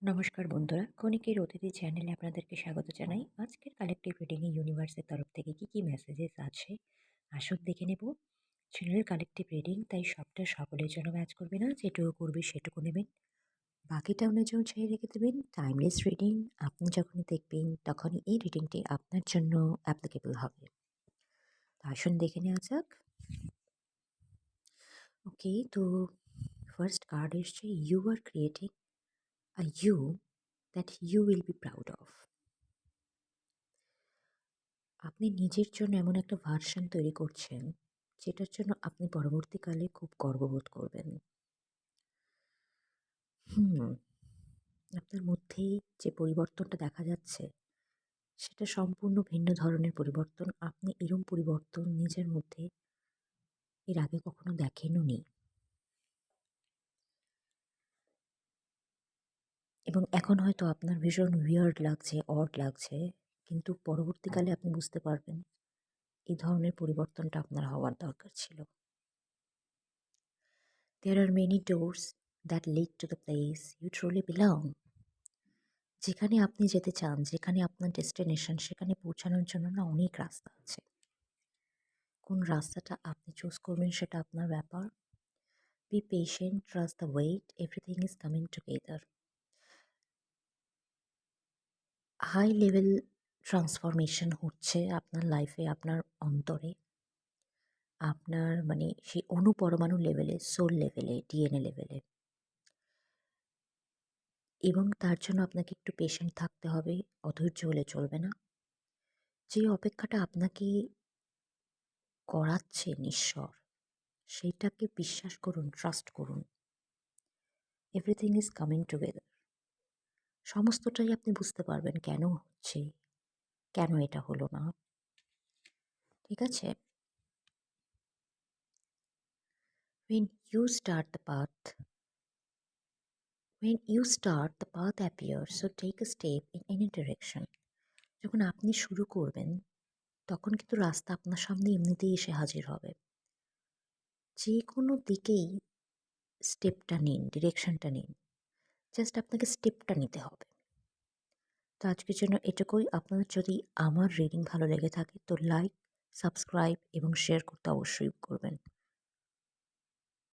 নমস্কার বন্ধুরা, ক্ষণিকের অতিথি চ্যানেলে আপনাদেরকে স্বাগত জানাই। আজকের কালেক্টিভ রিডিং এ ইউনিভার্সের তরফ থেকে কি মেসেজেস আছে আসুন দেখে নেব। চ্যানেলের কালেক্টিভ রিডিং তাই সবটা সকলের জন্য ম্যাচ করবে না, যেটুকু করবে সেটুকু নেবেন, বাকিটা অন্যের জন্য ছেড়ে রেখে দেবেন। টাইমলেস রিডিং, আপনি যখনই দেখবেন তখনই এই রিডিংটি আপনার জন্য অ্যাপ্লিকেবল হবে। তো আসুন দেখে নেওয়া যাক। ওকে, তো ফার্স্ট কার্ড এসছে, you are creating a you that you will be proud of. আপনি নিজের জন্য এমন একটা ভার্সন তৈরি করছেন, যেটার জন্য আপনি পরবর্তীকালে খুব গর্ববোধ করবেন। হুম, আপনার মধ্যেই যে পরিবর্তনটা দেখা যাচ্ছে, সেটা সম্পূর্ণ ভিন্ন ধরনের পরিবর্তন। আপনি এরম পরিবর্তন নিজের মধ্যে এর আগে কখনো দেখেনওনি। এবং এখন হয়তো আপনার ভীষণ উইয়ার্ড লাগছে, অড লাগছে, কিন্তু পরবর্তীকালে আপনি বুঝতে পারবেন এই ধরনের পরিবর্তনটা আপনার হওয়ার দরকার ছিল। There are many doors that lead to the place you truly belong. যেখানে আপনি যেতে চান, যেখানে আপনার ডেস্টিনেশন, সেখানে পৌঁছানোর জন্য না অনেক রাস্তা আছে। কোন রাস্তাটা আপনি চুজ করবেন সেটা আপনার ব্যাপার। Be patient, trust the wait, everything is coming together. High level transformation হচ্ছে আপনার লাইফে, আপনার অন্তরে। আপনার মানে সেই অণুপরমাণু লেভেলে, সোল লেভেলে, ডিএনএ লেভেলে। এবং তার জন্য আপনাকে একটু পেশেন্ট থাকতে হবে, অধৈর্য হলে চলবে না। যে অপেক্ষাটা আপনাকে করাচ্ছেন ঈশ্বর, সেইটাকে বিশ্বাস করুন, ট্রাস্ট করুন। Everything is coming together. সমস্তটাই আপনি বুঝতে পারবেন কেন হচ্ছে, কেন এটা হলো না। ঠিক আছে? When you start the path, when you start the path appears, so take a step in any direction. যখন আপনি শুরু করবেন, তখন কিন্তু রাস্তা আপনার সামনে এমনিতেই এসে হাজির হবে। যে কোনো দিকেই স্টেপটা নিন, ডিরেকশনটা নিন। জাস্ট আপনাকে স্টেপটা নিতে হবে। তো আজকের জন্য এটুকুই। আপনার যদি আমার রিডিং ভালো লেগে থাকে তো লাইক, সাবস্ক্রাইব এবং শেয়ার করতে অবশ্যই করবেন।